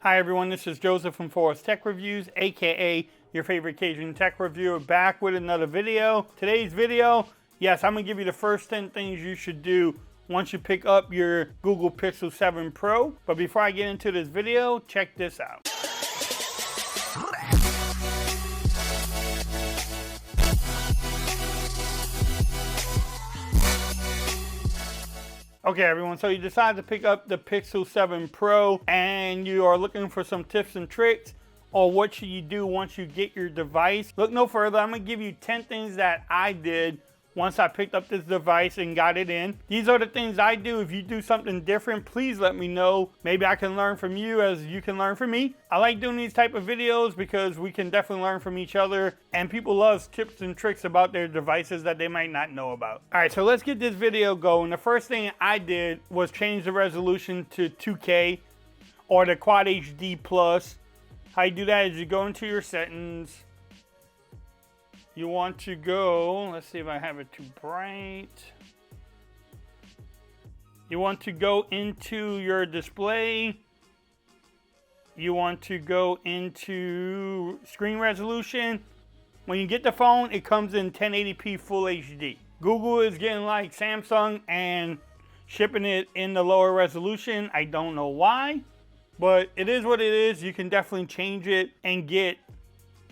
Hi everyone, this is Joseph from Forest Tech Reviews, aka your favorite Cajun tech reviewer, back with another video. Today's video, yes, I'm gonna give you the first 10 things you should do once you pick up your Google Pixel 7 Pro. But before I get into this video, check this out. Okay everyone, so you decide to pick up the Pixel 7 Pro and you are looking for some tips and tricks or what should you do once you get your device. Look no further, I'm going to give you 10 things that I did once I picked up this device and got it in. These are the things I do. If you do something different, please let me know. Maybe I can learn from you as you can learn from me. I like doing these type of videos because we can definitely learn from each other, and people love tips and tricks about their devices that they might not know about. All right, so let's get this video going. The first thing I did was change the resolution to 2K or the Quad HD Plus. How you do that is you go into your settings. You want to go, let's see if I have it too bright. You want to go into your display. You want to go into screen resolution. When you get the phone, it comes in 1080p Full HD. Google is getting like Samsung and shipping it in the lower resolution. I don't know why, but it is what it is. You can definitely change it and get,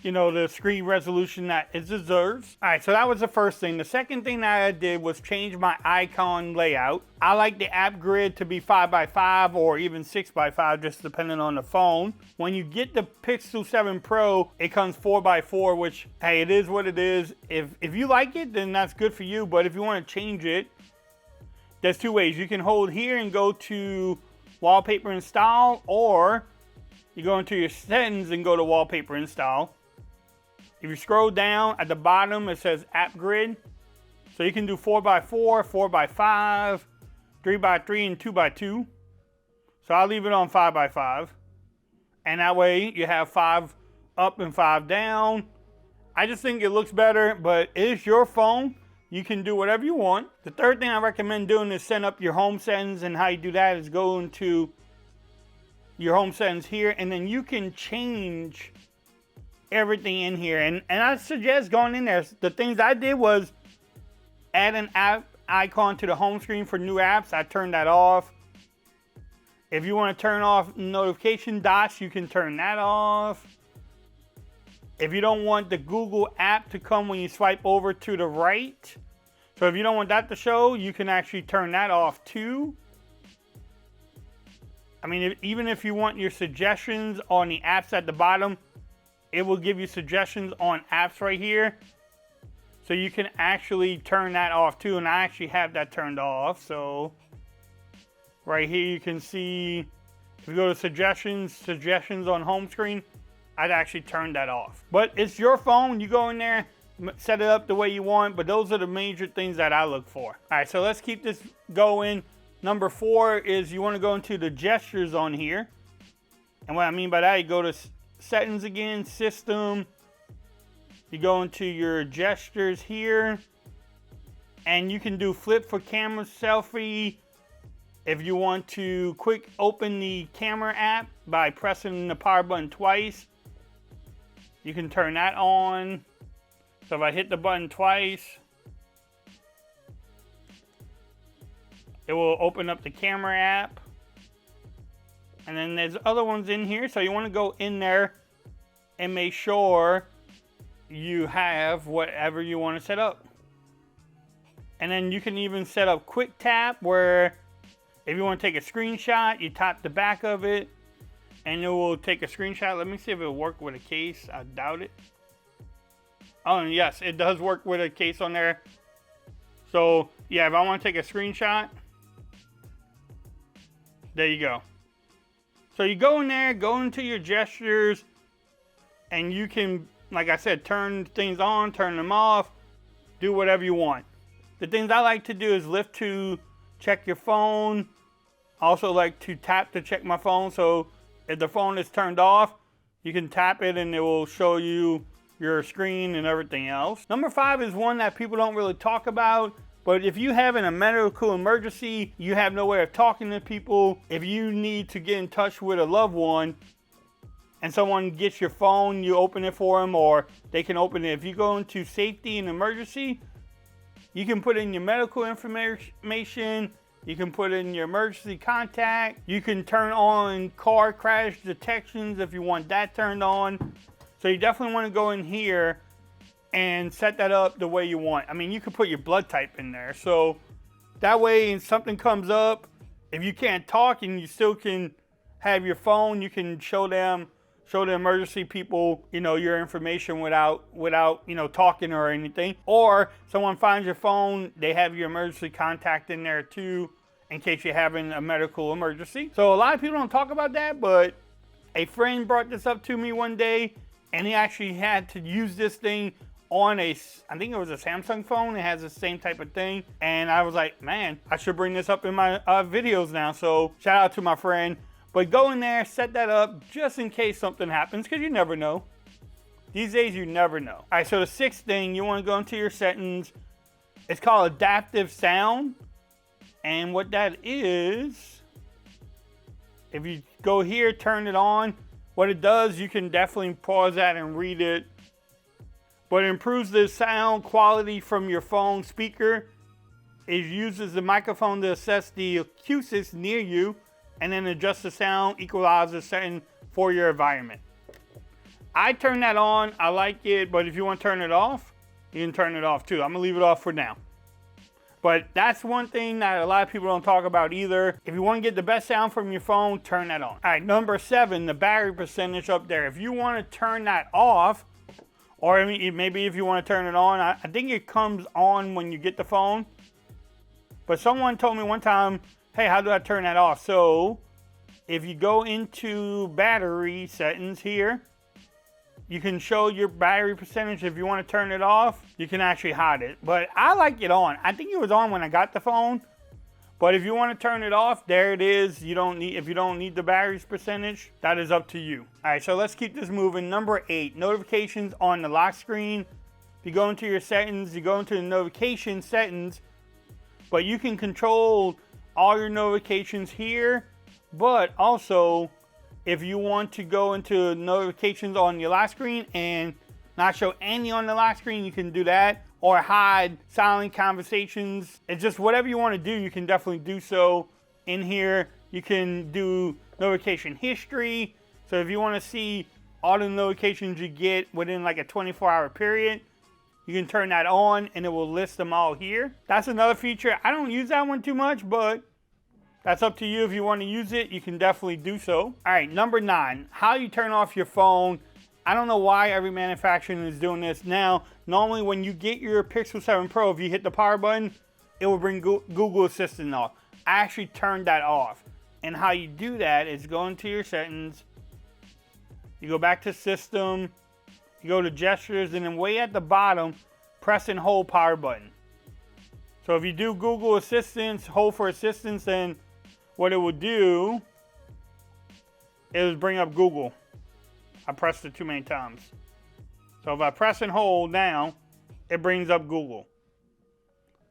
you know, the screen resolution that it deserves. All right, so that was the first thing. The second thing that I did was change my icon layout. I like the app grid to be 5x5 or even 6x5, just depending on the phone. When you get the Pixel 7 Pro, it comes 4x4, which, hey, it is what it is. If you like it, then that's good for you. But if you want to change it, there's two ways. You can hold here and go to wallpaper and style, or you go into your settings and go to wallpaper and style. If you scroll down at the bottom, it says app grid. So you can do 4x4, 4x5, 3x3, and 2x2. So I'll leave it on 5x5. And that way you have 5 up and 5 down. I just think it looks better, but it is your phone. You can do whatever you want. The third thing I recommend doing is set up your home settings, and how you do that is go into your home settings here, and then you can change everything in here, and I suggest going in there. The things I did was add an app icon to the home screen for new apps. I turned that off. If you want to turn off notification dots, you can turn that off. If you don't want the Google app to come when you swipe over to the right, so if you don't want that to show, you can actually turn that off too. I mean, even if you want your suggestions on the apps at the bottom, it will give you suggestions on apps right here. So you can actually turn that off too. And I actually have that turned off. So right here you can see, if you go to suggestions on home screen, I'd actually turn that off. But it's your phone. You go in there, set it up the way you want. But those are the major things that I look for. All right, so let's keep this going. Number 4 is you want to go into the gestures on here. And what I mean by that, you go to settings again, system, you go into your gestures here, and you can do flip for camera selfie. If you want to quick open the camera app by pressing the power button twice, you can turn that on. So if I hit the button twice, it will open up the camera app. And then there's other ones in here, so you want to go in there and make sure you have whatever you want to set up. And then you can even set up quick tap, where if you want to take a screenshot, you tap the back of it and it will take a screenshot. Let me see if it'll work with a case. I doubt it. Oh, and yes, it does work with a case on there. So yeah, if I want to take a screenshot, there you go. So you go in there, go into your gestures, and you can, like I said, turn things on, turn them off, do whatever you want. The things I like to do is lift to check your phone. I also like to tap to check my phone. So if the phone is turned off, you can tap it and it will show you your screen and everything else. Number 5 is one that people don't really talk about. But if you have a medical emergency, you have no way of talking to people, if you need to get in touch with a loved one, and someone gets your phone, you open it for them, or they can open it. If you go into safety and emergency, you can put in your medical information, you can put in your emergency contact, you can turn on car crash detections if you want that turned on. So you definitely want to go in here and set that up the way you want. I mean, you can put your blood type in there. So that way, if something comes up, if you can't talk and you still can have your phone, you can show the emergency people, your information without, talking or anything. Or someone finds your phone, they have your emergency contact in there too, in case you're having a medical emergency. So a lot of people don't talk about that, but a friend brought this up to me one day, and he actually had to use this thing on I think it was a Samsung phone. It has the same type of thing. And I was like, man, I should bring this up in my videos now. So shout out to my friend. But go in there, set that up just in case something happens, because you never know. These days, you never know. All right, so the sixth thing, you want to go into your settings. It's called adaptive sound. And what that is, if you go here, turn it on, what it does, you can definitely pause that and read it. But it improves the sound quality from your phone speaker. It uses the microphone to assess the acoustics near you and then adjust the sound equalizer setting for your environment. I turn that on, I like it, but if you want to turn it off, you can turn it off too. I'm gonna leave it off for now. But that's one thing that a lot of people don't talk about either. If you want to get the best sound from your phone, turn that on. All right, number 7, the battery percentage up there. If you want to turn that off, or maybe if you want to turn it on, I think it comes on when you get the phone. But someone told me one time, hey, how do I turn that off? So if you go into battery settings here, you can show your battery percentage. If you want to turn it off, you can actually hide it. But I like it on. I think it was on when I got the phone. But if you want to turn it off, there it is. If you don't need the battery's percentage, that is up to you. All right, so let's keep this moving. Number 8, notifications on the lock screen. If you go into your settings, you go into the notification settings, but you can control all your notifications here. But also, if you want to go into notifications on your lock screen and not show any on the lock screen, you can do that. Or hide silent conversations. It's just whatever you want to do, you can definitely do so. In here, you can do notification history. So if you want to see all the notifications you get within like a 24-hour period, you can turn that on and it will list them all here. That's another feature. I don't use that one too much, but that's up to you. If you want to use it, you can definitely do so. All right, number 9, how you turn off your phone. I don't know why every manufacturer is doing this. Now, normally when you get your Pixel 7 Pro, if you hit the power button, it will bring Google Assistant off. I actually turned that off. And how you do that is go into your settings, you go back to system, you go to gestures, and then way at the bottom, press and hold power button. So if you do Google Assistant, hold for assistance, then what it will do is bring up Google. I pressed it too many times. So if I press and hold now, it brings up Google.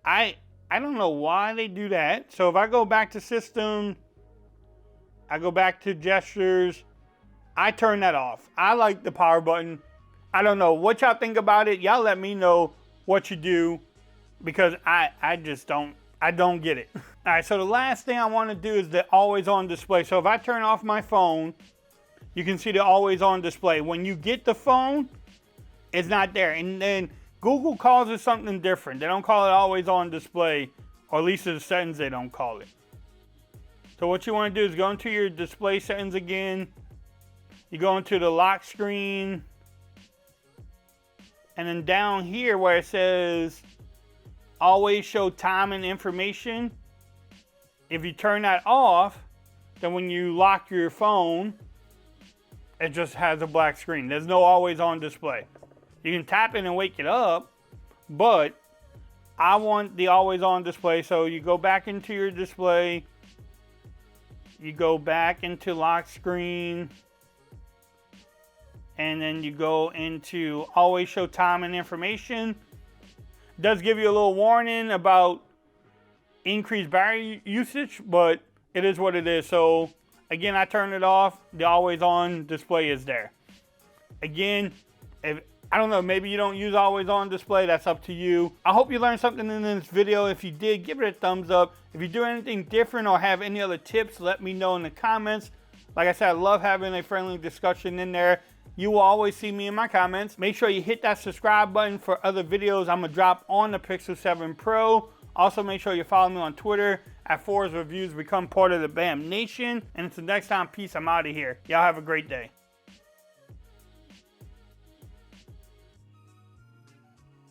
I don't know why they do that. So if I go back to system, I go back to gestures, I turn that off. I like the power button. I don't know what y'all think about it. Y'all let me know what you do, because I just don't get it. All right, so the last thing I want to do is the always on display. So if I turn off my phone, you can see the always on display. When you get the phone, it's not there. And then Google calls it something different. They don't call it always on display, or at least in the settings they don't call it. So what you want to do is go into your display settings again. You go into the lock screen. And then down here where it says always show time and information, if you turn that off, then when you lock your phone, it just has a black screen. There's no always on display. You can tap it and wake it up, but I want the always on display. So you go back into your display, you go back into lock screen, and then you go into always show time and information. It does give you a little warning about increased battery usage, but it is what it is. So Again, I turn it off. The always on display is there. Again, I don't know, maybe you don't use always on display. That's up to you. I hope you learned something in this video. If you did, give it a thumbs up. If you do anything different or have any other tips, let me know in the comments. Like I said, I love having a friendly discussion in there. You will always see me in my comments. Make sure you hit that subscribe button for other videos I'm gonna drop on the Pixel 7 Pro. Also, make sure you follow me on Twitter at Forrest Reviews. Become part of the BAM Nation. And until next time, peace. I'm out of here. Y'all have a great day.